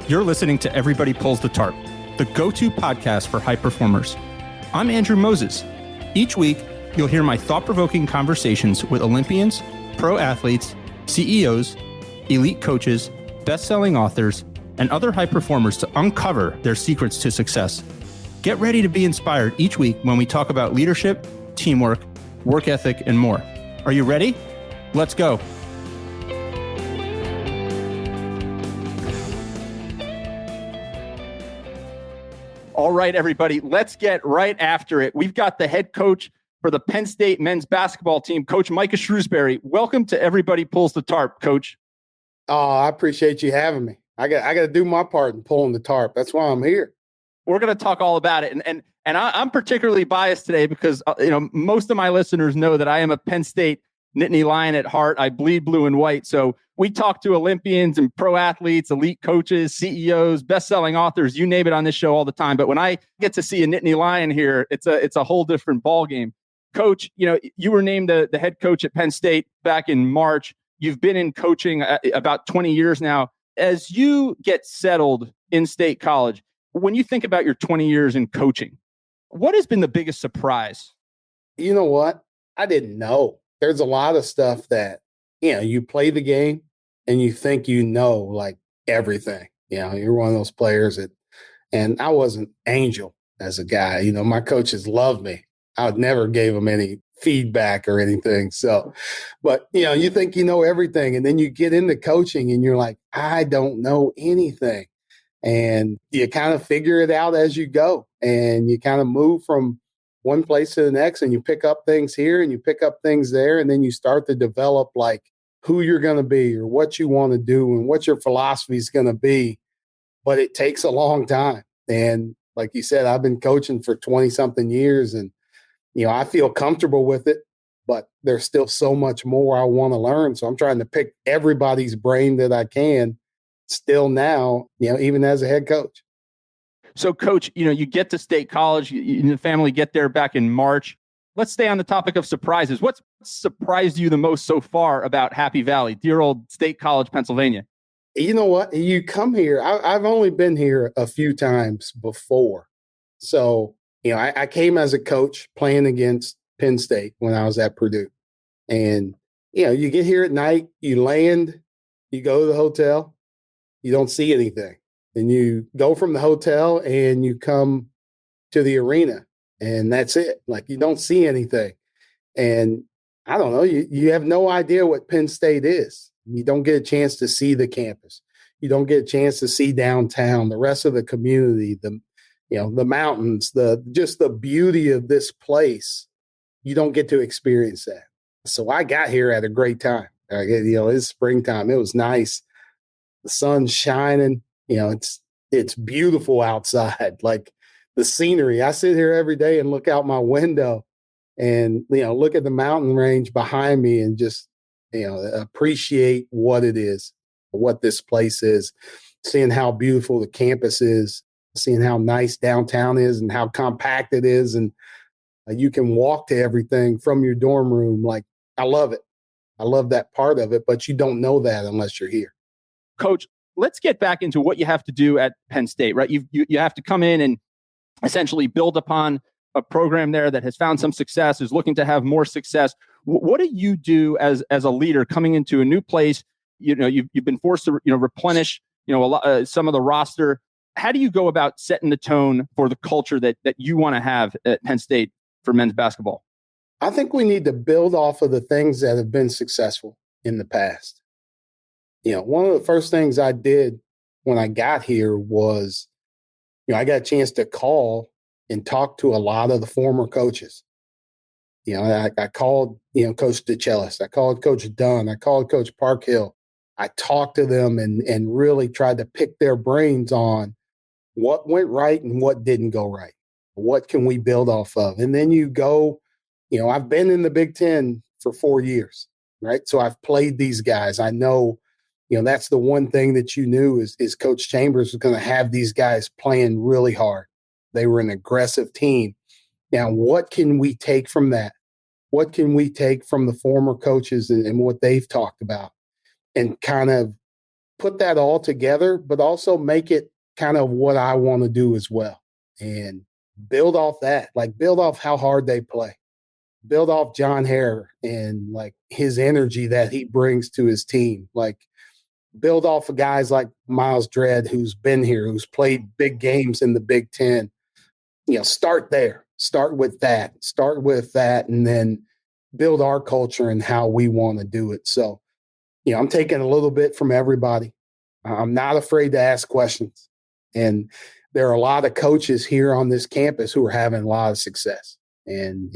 You're listening to Everybody Pulls the Tarp, the go-to podcast for high performers. I'm Andrew Moses. Each week, you'll hear my thought-provoking conversations with Olympians, pro athletes, CEOs, elite coaches, best-selling authors, and other high performers to uncover their secrets to success. Get ready to be inspired each week when we talk about leadership, teamwork, work ethic, and more. Are you ready? Let's go. All right, everybody, let's get right after it. We've got the head coach for the Penn State men's basketball team, Coach Micah Shrewsberry. Welcome to Everybody Pulls the Tarp, Coach. Oh, I appreciate you having me. I got to do my part in pulling the tarp. That's why I'm here. We're going to talk all about it. And I'm particularly biased today because, most of my listeners know that I am a Penn State Nittany Lion at heart. I bleed blue and white. So we talk to Olympians and pro athletes, elite coaches, CEOs, best-selling authors, you name it on this show all the time. But when I get to see a Nittany Lion here, it's a whole different ballgame. Coach, you were named the head coach at Penn State back in March. You've been in coaching about 20 years now. As you get settled in State College, when you think about your 20 years in coaching, what has been the biggest surprise? You know what? I didn't know. There's a lot of stuff that, you play the game and you think like everything. You're one of those players and I wasn't angel as a guy. My coaches loved me. I never gave them any feedback or anything. So, but, you think you know everything and then you get into coaching and you're like, I don't know anything. And you kind of figure it out as you go and you kind of move from one place to the next and you pick up things here and you pick up things there. And then you start to develop like who you're going to be or what you want to do and what your philosophy is going to be. But it takes a long time. And like you said, I've been coaching for 20 something years and, I feel comfortable with it, but there's still so much more I want to learn. So I'm trying to pick everybody's brain that I can still now, even as a head coach. So, Coach, you get to State College, you and the family get there back in March. Let's stay on the topic of surprises. What's surprised you the most so far about Happy Valley, dear old State College, Pennsylvania? You know what? You come here. I've only been here a few times before. So, I came as a coach playing against Penn State when I was at Purdue. And, you get here at night, you land, you go to the hotel, you don't see anything. And you go from the hotel and you come to the arena and that's it. Like you don't see anything. And I don't know, you have no idea what Penn State is. You don't get a chance to see the campus. You don't get a chance to see downtown, the rest of the community, the mountains, just the beauty of this place. You don't get to experience that. So I got here at a great time. It's springtime. It was nice. The sun's shining. It's beautiful outside, like the scenery. I sit here every day and look out my window and, look at the mountain range behind me and just, appreciate what it is, what this place is, seeing how beautiful the campus is, seeing how nice downtown is and how compact it is. And you can walk to everything from your dorm room. Like, I love it. I love that part of it, but you don't know that unless you're here. Coach, let's get back into what you have to do at Penn State, right? You have to come in and essentially build upon a program there that has found some success, is looking to have more success. What do you do as a leader coming into a new place? You've been forced to replenish some of the roster. How do you go about setting the tone for the culture that you want to have at Penn State for men's basketball? I think we need to build off of the things that have been successful in the past. One of the first things I did when I got here was, I got a chance to call and talk to a lot of the former coaches. I called, Coach DeCellis. I called Coach Dunn. I called Coach Parkhill. I talked to them and really tried to pick their brains on what went right and what didn't go right. What can we build off of? And then you go, I've been in the Big Ten for 4 years, right? So I've played these guys. I know, that's the one thing that you knew is Coach Chambers was going to have these guys playing really hard. They were an aggressive team. Now, what can we take from that? What can we take from the former coaches and what they've talked about and kind of put that all together, but also make it kind of what I want to do as well. And build off that, like build off how hard they play, build off John Hare and like his energy that he brings to his team. Like build off of guys like Miles Dredd, who's been here, who's played big games in the Big Ten. Start there, start with that, and then build our culture and how we want to do it. So, I'm taking a little bit from everybody. I'm not afraid to ask questions. And there are a lot of coaches here on this campus who are having a lot of success. And,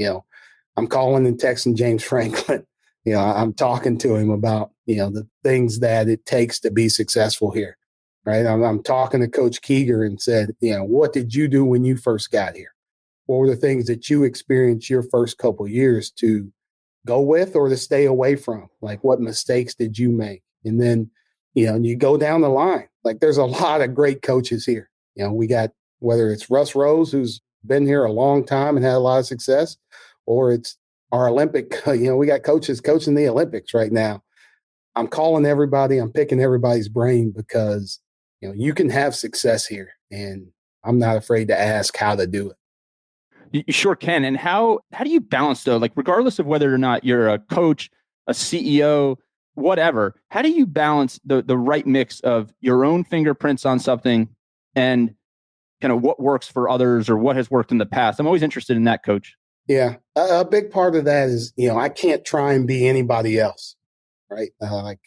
I'm calling and texting James Franklin. I'm talking to him about, the things that it takes to be successful here, right? I'm talking to Coach Keeger and said, what did you do when you first got here? What were the things that you experienced your first couple of years to go with or to stay away from? Like, what mistakes did you make? And then, and you go down the line. Like, there's a lot of great coaches here. We got, whether it's Russ Rose, who's been here a long time and had a lot of success, or it's our Olympic, we got coaches coaching the Olympics right now. I'm calling everybody. I'm picking everybody's brain because, you can have success here. And I'm not afraid to ask how to do it. You sure can. And how do you balance, though, like regardless of whether or not you're a coach, a CEO, whatever, how do you balance the right mix of your own fingerprints on something and kind of what works for others or what has worked in the past? I'm always interested in that, Coach. Yeah. A big part of that is, I can't try and be anybody else, right? Like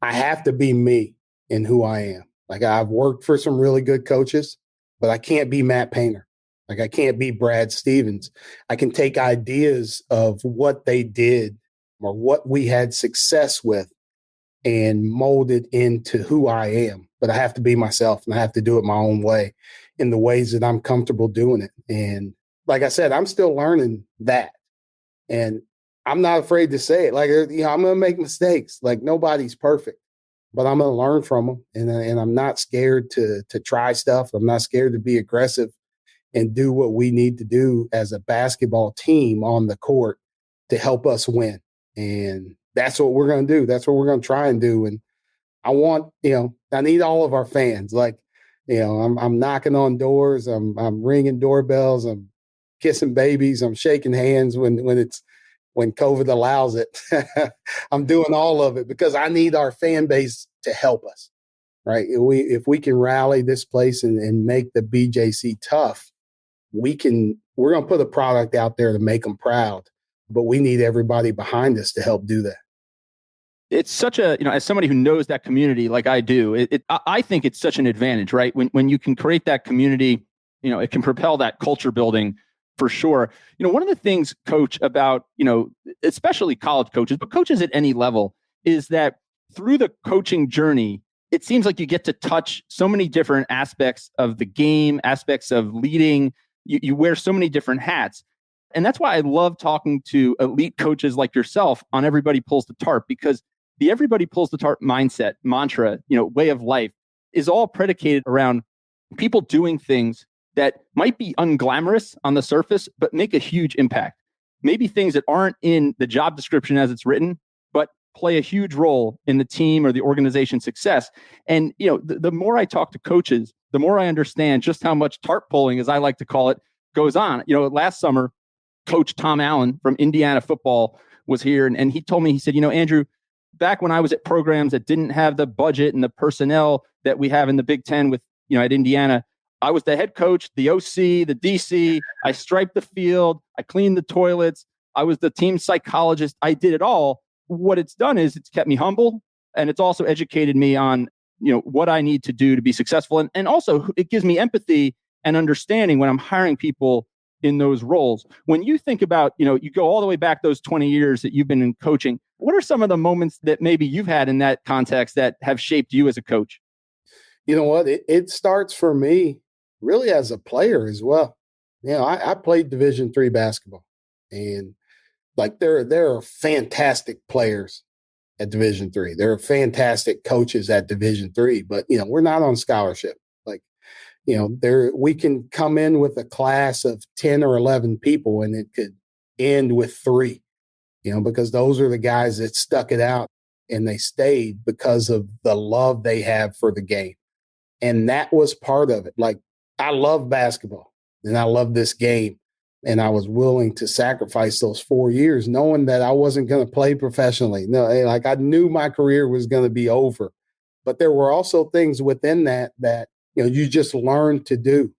I have to be me in who I am. Like I've worked for some really good coaches, but I can't be Matt Painter. Like I can't be Brad Stevens. I can take ideas of what they did or what we had success with and mold it into who I am. But I have to be myself and I have to do it my own way in the ways that I'm comfortable doing it. And like I said, I'm still learning that. And I'm not afraid to say it. Like, I'm going to make mistakes. Like nobody's perfect, but I'm going to learn from them. And I'm not scared to try stuff. I'm not scared to be aggressive and do what we need to do as a basketball team on the court to help us win. And that's what we're going to do. That's what we're going to try and do. And I want, I need all of our fans. Like, I'm knocking on doors. I'm ringing doorbells. I'm kissing babies. I'm shaking hands when COVID allows it. I'm doing all of it because I need our fan base to help us, right? If we can rally this place and make the BJC tough, we're going to put a product out there to make them proud, but we need everybody behind us to help do that. It's such a, as somebody who knows that community like I do, I think it's such an advantage, right? When you can create that community, it can propel that culture building for sure. One of the things, Coach, about, especially college coaches, but coaches at any level, is that through the coaching journey, it seems like you get to touch so many different aspects of the game, aspects of leading. You wear so many different hats. And that's why I love talking to elite coaches like yourself on Everybody Pulls the Tarp, because the Everybody Pulls the Tarp mindset, mantra, way of life is all predicated around people doing things that might be unglamorous on the surface, but make a huge impact. Maybe things that aren't in the job description as it's written, but play a huge role in the team or the organization's success. And, the more I talk to coaches, the more I understand just how much tarp pulling, as I like to call it, goes on. Last summer, Coach Tom Allen from Indiana football was here. And he told me, he said, Andrew, back when I was at programs that didn't have the budget and the personnel that we have in the Big Ten with, at Indiana, I was the head coach, the OC, the DC. I striped the field. I cleaned the toilets. I was the team psychologist. I did it all. What it's done is it's kept me humble, and it's also educated me on, what I need to do to be successful. And also it gives me empathy and understanding when I'm hiring people in those roles. When you think about, you go all the way back those 20 years that you've been in coaching, what are some of the moments that maybe you've had in that context that have shaped you as a coach? You know what? It starts for me really as a player as well. I played Division III basketball, and like there are fantastic players at Division III. There are fantastic coaches at Division III, but we're not on scholarship. Like, we can come in with a class of 10 or 11 people and it could end with 3, because those are the guys that stuck it out. and they stayed because of the love they have for the game. And that was part of it. Like, I love basketball and I love this game. And I was willing to sacrifice those 4 years knowing that I wasn't going to play professionally. No, like, I knew my career was going to be over. But there were also things within that you just learn to do.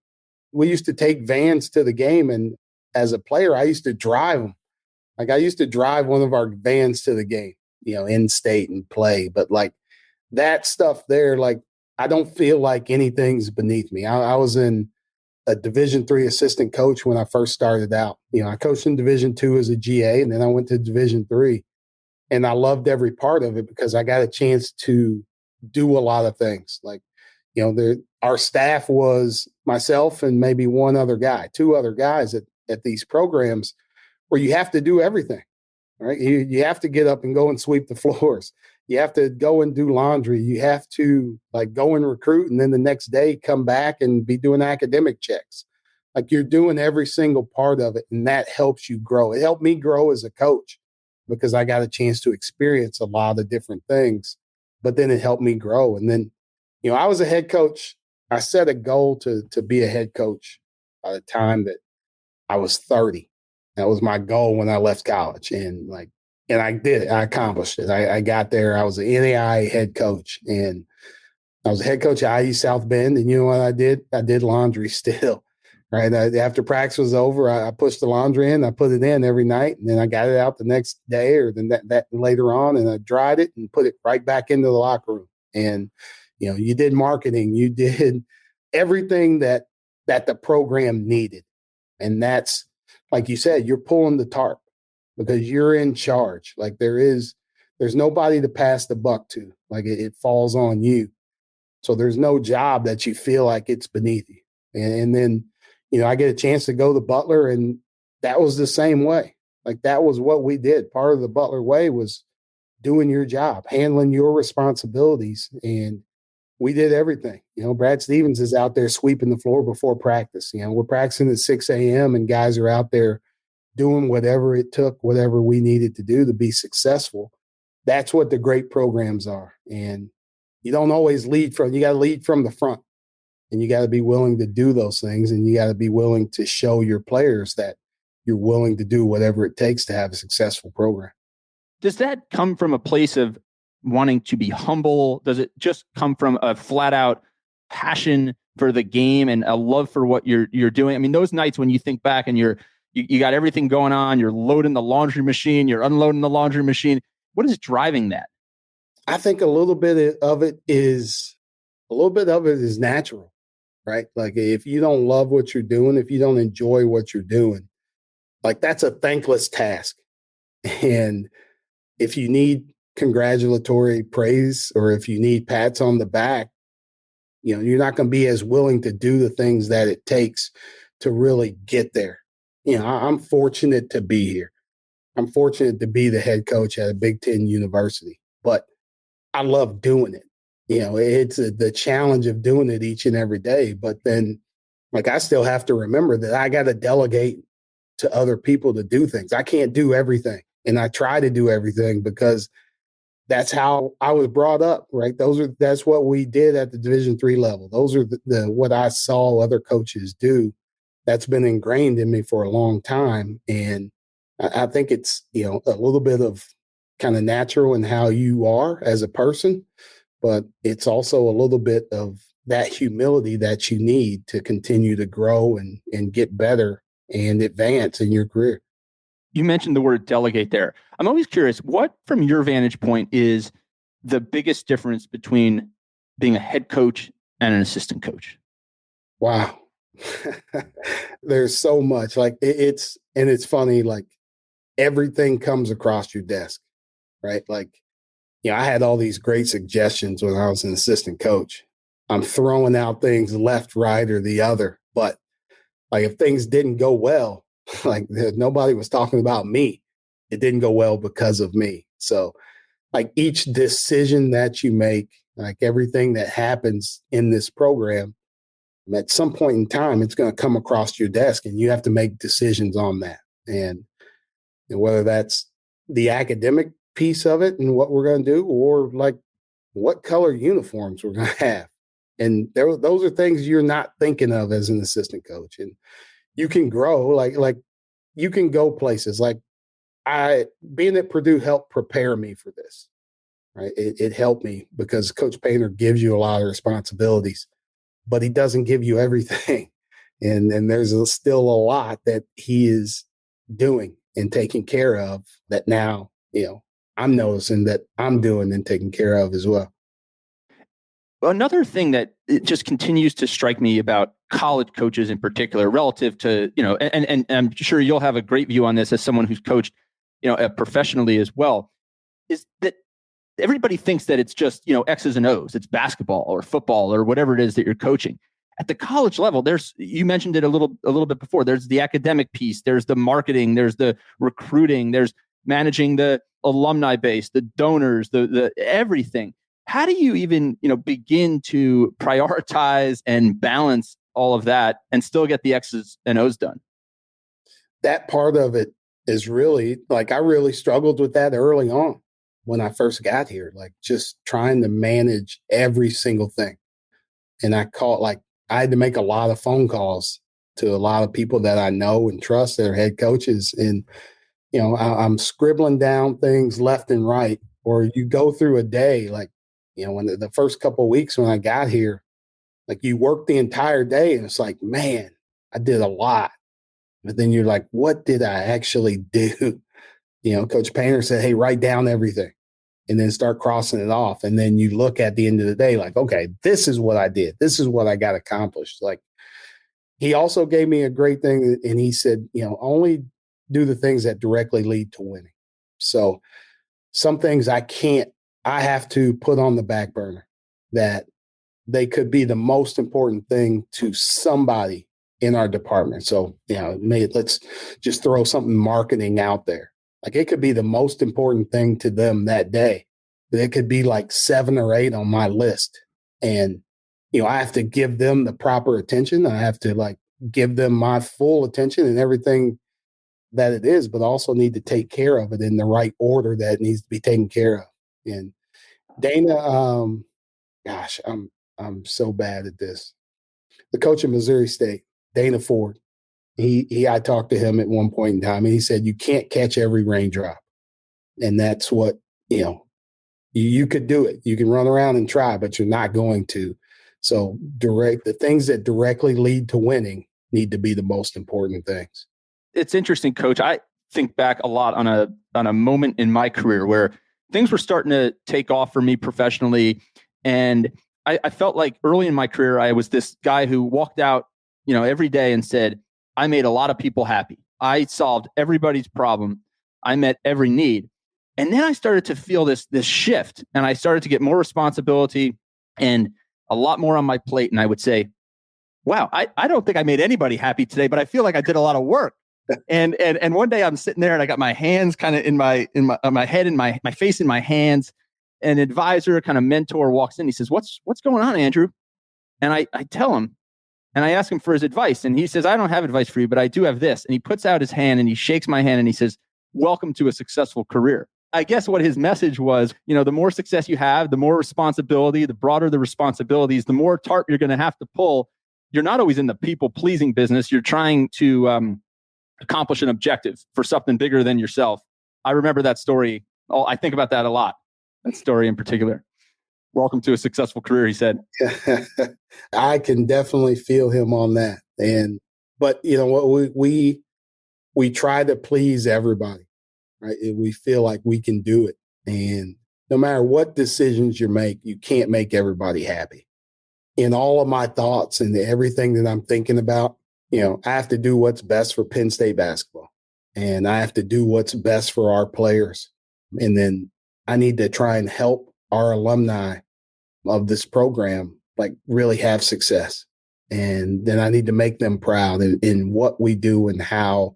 We used to take vans to the game, and as a player, I used to drive them. Like, I used to drive one of our vans to the game, in state and play. But like that stuff there, like, I don't feel like anything's beneath me. I was in a Division III assistant coach when I first started out. I coached in Division II as a GA, and then I went to Division III, and I loved every part of it because I got a chance to do a lot of things. Like, our staff was myself and maybe one other guy, two other guys at these programs where you have to do everything, right? You have to get up and go and sweep the floors. You have to go and do laundry. You have to go and recruit, and then the next day come back and be doing academic checks. Like, you're doing every single part of it, and that helps you grow. It helped me grow as a coach because I got a chance to experience a lot of different things, but then it helped me grow. And then, I was a head coach. I set a goal to be a head coach by the time that I was 30. That was my goal when I left college. And I did it. I accomplished it. I got there. I was an NAI head coach, and I was a head coach at IU South Bend. And you know what I did? I did laundry still, right? After practice was over, I pushed the laundry in. I put it in every night, and then I got it out the next day or that later on, and I dried it and put it right back into the locker room. And, you did marketing. You did everything that the program needed. And that's, like you said, you're pulling the tarp because you're in charge. Like, there's nobody to pass the buck to. Like, it falls on you. So there's no job that you feel like it's beneath you. And then, I get a chance to go to Butler, and that was the same way. Like, that was what we did. Part of the Butler way was doing your job, handling your responsibilities. And we did everything. Brad Stevens is out there sweeping the floor before practice. We're practicing at 6 a.m. and guys are out there doing whatever it took, whatever we needed to do to be successful. That's what the great programs are. And you don't always you got to lead from the front, and you got to be willing to do those things. And you got to be willing to show your players that you're willing to do whatever it takes to have a successful program. Does that come from a place of wanting to be humble? Does it just come from a flat out passion for the game and a love for what you're doing? I mean, those nights when you think back and you got everything going on, you're loading the laundry machine, you're unloading the laundry machine. What is driving that? I think a little bit of it is natural, right? Like, if you don't love what you're doing, if you don't enjoy what you're doing, like, that's a thankless task. And if you need congratulatory praise or if you need pats on the back, you're not going to be as willing to do the things that it takes to really get there. I'm fortunate to be here. I'm fortunate to be the head coach at a Big Ten university, but I love doing it. It's the challenge of doing it each and every day. But then, I still have to remember that I got to delegate to other people to do things. I can't do everything. And I try to do everything because that's how I was brought up, right? That's what we did at the Division III level. Those are what I saw other coaches do. That's been ingrained in me for a long time. And I think it's, a little bit of kind of natural in how you are as a person, but it's also a little bit of that humility that you need to continue to grow and get better and advance in your career. You mentioned the word delegate there. I'm always curious, what, from your vantage point, is the biggest difference between being a head coach and an assistant coach? Wow. There's so much. It's funny, everything comes across your desk, right? I had all these great suggestions when I was an assistant coach. I'm throwing out things left, right, or the other. But if things didn't go well, nobody was talking about me. It didn't go well because of me. So each decision that you make, everything that happens in this program, at some point in time, it's going to come across your desk and you have to make decisions on that. And whether that's the academic piece of it and what we're going to do, or like what color uniforms we're going to have. And those are things you're not thinking of as an assistant coach. And you can grow, like you can go places. Like being at Purdue helped prepare me for this, right? It helped me because Coach Painter gives you a lot of responsibilities, but he doesn't give you everything. And there's still a lot that he is doing and taking care of that now, I'm noticing that I'm doing and taking care of as well. Another thing that it just continues to strike me about college coaches in particular, relative to, and I'm sure you'll have a great view on this as someone who's coached, professionally as well, is that everybody thinks that it's just, X's and O's. It's basketball or football or whatever it is that you're coaching. At the college level, you mentioned it a little bit before. There's the academic piece, there's the marketing, there's the recruiting, there's managing the alumni base, the donors, the everything. How do you even, begin to prioritize and balance all of that and still get the X's and O's done? That part of it is really, I really struggled with that early on when I first got here, just trying to manage every single thing. And I had to make a lot of phone calls to a lot of people that I know and trust that are head coaches. And, I'm scribbling down things left and right, or you go through a day, when the first couple of weeks when I got here, you work the entire day and it's like, man, I did a lot. But then you're like, what did I actually do? Coach Painter said, hey, write down everything and then start crossing it off. And then you look at the end of the day, okay, this is what I did. This is what I got accomplished. He also gave me a great thing. And he said, only do the things that directly lead to winning. So some things I have to put on the back burner that they could be the most important thing to somebody in our department. So, let's just throw something marketing out there. It could be the most important thing to them that day. But it could be 7 or 8 on my list. And, I have to give them the proper attention. I have to give them my full attention and everything that it is, but also need to take care of it in the right order that it needs to be taken care of. And Dana, I'm so bad at this. The coach of Missouri State, Dana Ford, I talked to him at one point in time, and he said, you can't catch every raindrop. And that's what, you could do it. You can run around and try, but you're not going to. So the things that directly lead to winning need to be the most important things. It's interesting, Coach. I think back a lot on a moment in my career where things were starting to take off for me professionally. And I felt like early in my career, I was this guy who walked out, every day and said, I made a lot of people happy. I solved everybody's problem. I met every need. And then I started to feel this shift, and I started to get more responsibility and a lot more on my plate. And I would say, wow, I don't think I made anybody happy today, but I feel like I did a lot of work. And one day I'm sitting there and I got my hands kind of in my head and my face in my hands. An advisor, kind of mentor, walks in. He says, what's going on, Andrew? And I tell him, and I ask him for his advice. And he says, I don't have advice for you, but I do have this. And he puts out his hand and he shakes my hand and he says, welcome to a successful career. I guess what his message was, the more success you have, the more responsibility, the broader the responsibilities, the more tarp you're going to have to pull. You're not always in the people pleasing business. You're trying to accomplish an objective for something bigger than yourself. I remember that story. I think about that a lot. That story in particular. Welcome to a successful career, he said. I can definitely feel him on that. But you know what, we try to please everybody, right? We feel like we can do it. And no matter what decisions you make, you can't make everybody happy. In all of my thoughts and everything that I'm thinking about, I have to do what's best for Penn State basketball. And I have to do what's best for our players. And then I need to try and help our alumni of this program, really have success. And then I need to make them proud in what we do and how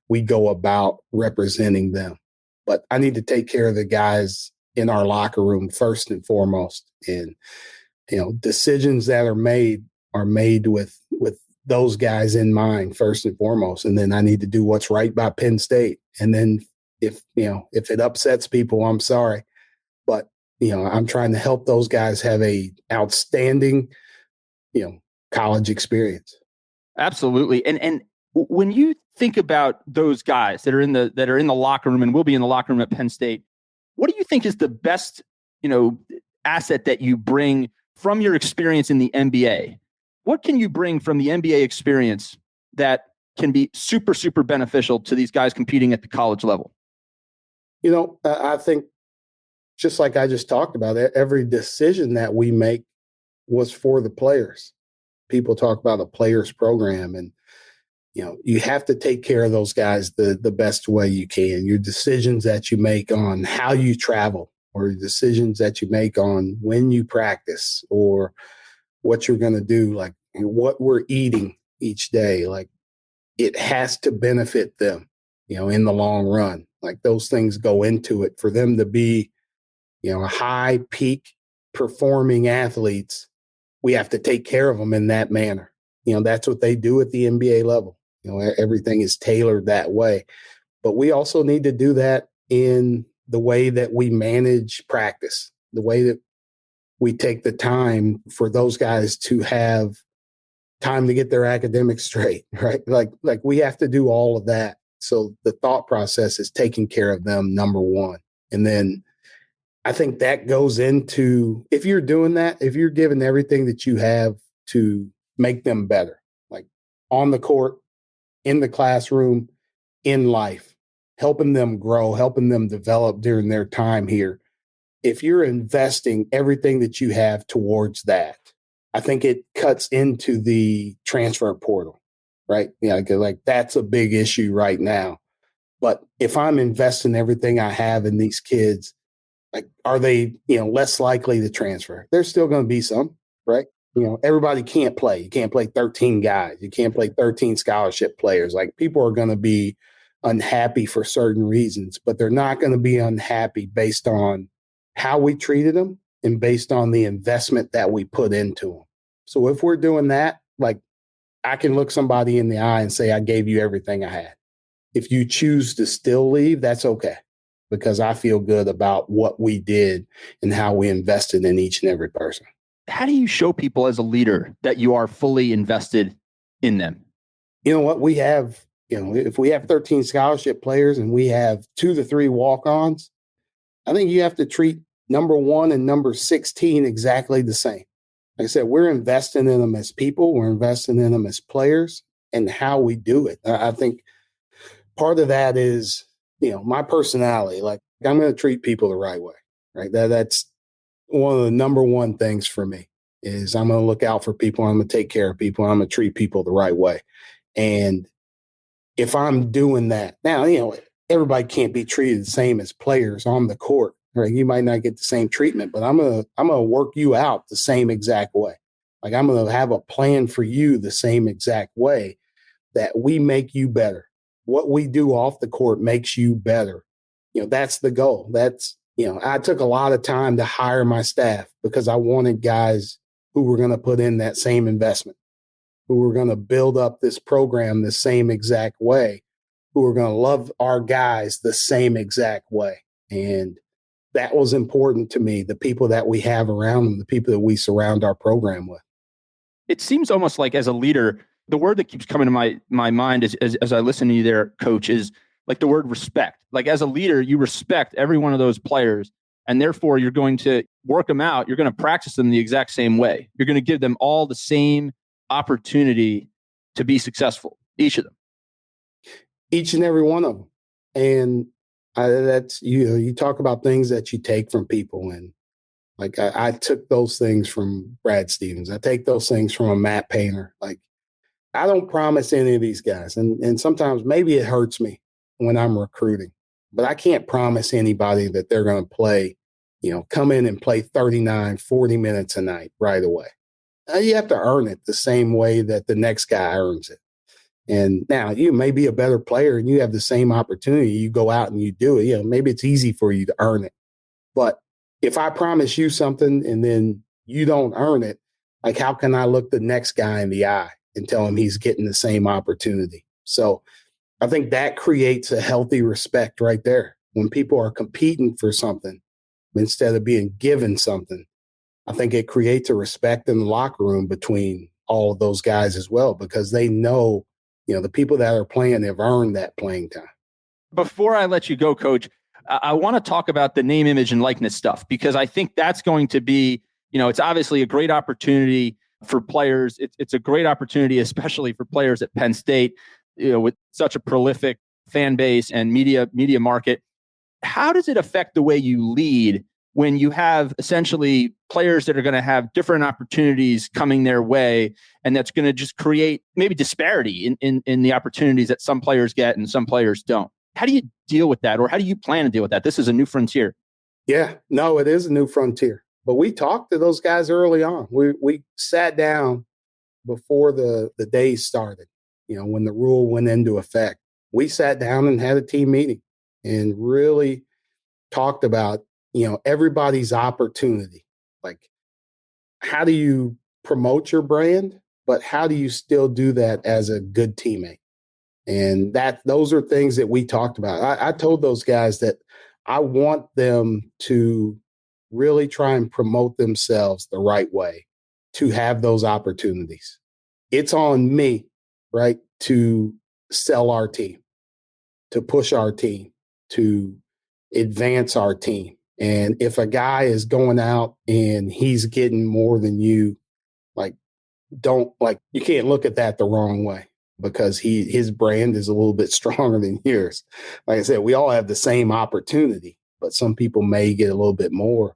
we go about representing them. But I need to take care of the guys in our locker room first and foremost. And, decisions that are made with those guys in mind first and foremost. And then I need to do what's right by Penn State. And then if it upsets people, I'm sorry. But, I'm trying to help those guys have a outstanding, college experience. Absolutely. And when you think about those guys that are in the locker room and will be in the locker room at Penn State, what do you think is the best, asset that you bring from your experience in the NBA? What can you bring from the NBA experience that can be super, super beneficial to these guys competing at the college level? I think just like I just talked about, every decision that we make was for the players. People talk about a players program, and you have to take care of those guys the best way you can. Your decisions that you make on how you travel, or decisions that you make on when you practice, or what you're going to do, like what we're eating each day, like it has to benefit them, in the long run. Like those things go into it for them to be, high peak performing athletes. We have to take care of them in that manner. That's what they do at the NBA level. Everything is tailored that way. But we also need to do that in the way that we manage practice, the way that we take the time for those guys to have time to get their academics straight, right? Like we have to do all of that. So the thought process is taking care of them, number one. And then I think that goes into, if you're doing that, if you're giving everything that you have to make them better, like on the court, in the classroom, in life, helping them grow, helping them develop during their time here. If you're investing everything that you have towards that, I think it cuts into the transfer portal, right? Like that's a big issue right now. But if I'm investing everything I have in these kids, like, are they, less likely to transfer? There's still going to be some, right? Everybody can't play. You can't play 13 guys. You can't play 13 scholarship players. Like people are going to be unhappy for certain reasons, but they're not going to be unhappy based on how we treated them and based on the investment that we put into them. So if we're doing that, like I can look somebody in the eye and say, I gave you everything I had. If you choose to still leave, that's okay, because I feel good about what we did and how we invested in each and every person. How do you show people as a leader that you are fully invested in them? You know what? We have, if we have 13 scholarship players and we have 2 to 3 walk-ons, I think you have to treat number 1 and number 16 exactly the same. Like I said, we're investing in them as people. We're investing in them as players, and how we do it. I think part of that is, my personality. Like I'm going to treat people the right way, right? That's one of the number one things for me is I'm going to look out for people. I'm going to take care of people. I'm going to treat people the right way. And if I'm doing that now, everybody can't be treated the same as players on the court, right? You might not get the same treatment, but I'm going to work you out the same exact way. Like I'm going to have a plan for you the same exact way that we make you better. What we do off the court makes you better. That's the goal. That's, I took a lot of time to hire my staff because I wanted guys who were going to put in that same investment, who were going to build up this program the same exact way, who were going to love our guys the same exact way. And that was important to me, the people that we have around them, the people that we surround our program with. It seems almost like as a leader, the word that keeps coming to my mind as I listen to you there, Coach, is like the word respect. Like as a leader, you respect every one of those players, and therefore you're going to work them out. You're going to practice them the exact same way. You're going to give them all the same opportunity to be successful, each of them. Each and every one of them. And that's, you talk about things that you take from people. And like I took those things from Brad Stevens. I take those things from a Matt Painter. Like I don't promise any of these guys. And sometimes maybe it hurts me when I'm recruiting, but I can't promise anybody that they're going to play, come in and play 39, 40 minutes a night right away. You have to earn it the same way that the next guy earns it. And now you may be a better player and you have the same opportunity. You go out and you do it. Maybe it's easy for you to earn it. But if I promise you something and then you don't earn it, like how can I look the next guy in the eye and tell him he's getting the same opportunity? So I think that creates a healthy respect right there. When people are competing for something instead of being given something, I think it creates a respect in the locker room between all of those guys as well, because they know, the people that are playing have earned that playing time. Before I let you go, Coach, I want to talk about the name, image, and likeness stuff, because I think that's going to be, it's obviously a great opportunity for players. It's a great opportunity, especially for players at Penn State, with such a prolific fan base and media market. How does it affect the way you lead when you have essentially players that are going to have different opportunities coming their way, and that's going to just create maybe disparity in the opportunities that some players get and some players don't? How do you deal with that, or how do you plan to deal with that? This is a new frontier. Yeah, no, it is a new frontier. But we talked to those guys early on. We sat down before the days started, when the rule went into effect. We sat down and had a team meeting and really talked about, everybody's opportunity. Like, how do you promote your brand, but how do you still do that as a good teammate? And those are things that we talked about. I told those guys that I want them to really try and promote themselves the right way to have those opportunities. It's on me, right, to sell our team, to push our team, to advance our team. And if a guy is going out and he's getting more than you, you can't look at that the wrong way, because his brand is a little bit stronger than yours. Like I said, we all have the same opportunity, but some people may get a little bit more.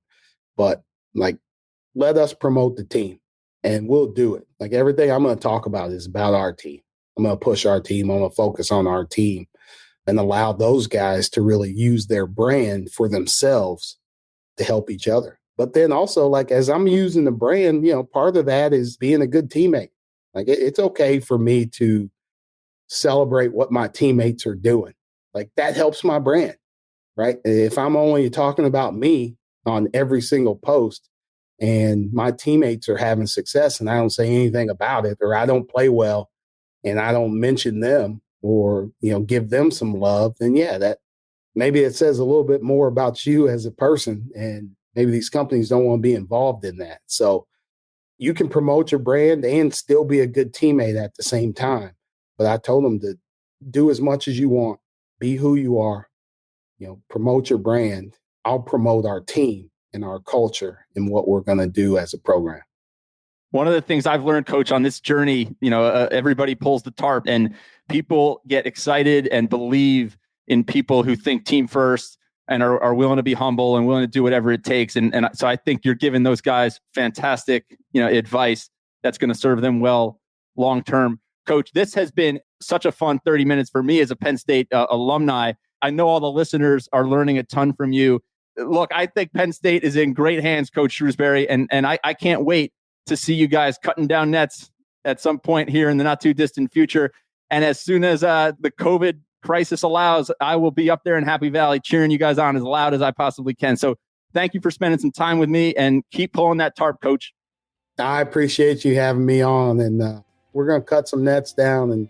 But let us promote the team, and we'll do it. Like, everything I'm going to talk about is about our team. I'm going to push our team. I'm going to focus on our team and allow those guys to really use their brand for themselves to help each other. But then also, as I'm using the brand, part of that is being a good teammate. It's okay for me to celebrate what my teammates are doing. That helps my brand, right? If I'm only talking about me on every single post and my teammates are having success and I don't say anything about it, or I don't play well and I don't mention them or, give them some love, then that maybe it says a little bit more about you as a person, and maybe these companies don't want to be involved in that. So you can promote your brand and still be a good teammate at the same time. But I told them to do as much as you want, be who you are, promote your brand. I'll promote our team and our culture and what we're going to do as a program. One of the things I've learned, Coach, on this journey, everybody pulls the tarp, and people get excited and believe in people who think team first and are willing to be humble and willing to do whatever it takes. And so I think you're giving those guys fantastic, advice that's going to serve them well long-term. Coach, this has been such a fun 30 minutes for me as a Penn State alumni. I know all the listeners are learning a ton from you. Look, I think Penn State is in great hands, Coach Shrewsberry, and I can't wait to see you guys cutting down nets at some point here in the not too distant future. And as soon as the COVID crisis allows, I will be up there in Happy Valley cheering you guys on as loud as I possibly can. So thank you for spending some time with me, and keep pulling that tarp, Coach. I appreciate you having me on, and we're going to cut some nets down, and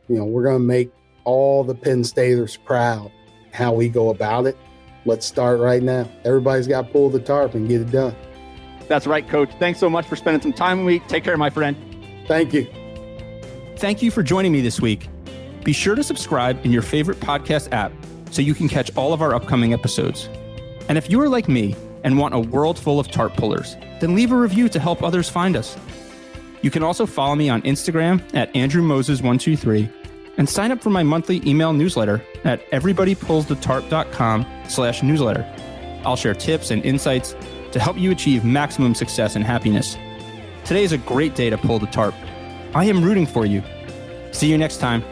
we're going to make all the Penn Staters proud how we go about it. Let's start right now. Everybody's got to pull the tarp and get it done. That's right, Coach. Thanks so much for spending some time with me. Take care, my friend. Thank you. Thank you for joining me this week. Be sure to subscribe in your favorite podcast app so you can catch all of our upcoming episodes. And if you are like me and want a world full of tarp pullers, then leave a review to help others find us. You can also follow me on Instagram at AndrewMoses123 and sign up for my monthly email newsletter at everybodypullsthetarp.com/newsletter. I'll share tips and insights to help you achieve maximum success and happiness. Today is a great day to pull the tarp. I am rooting for you. See you next time.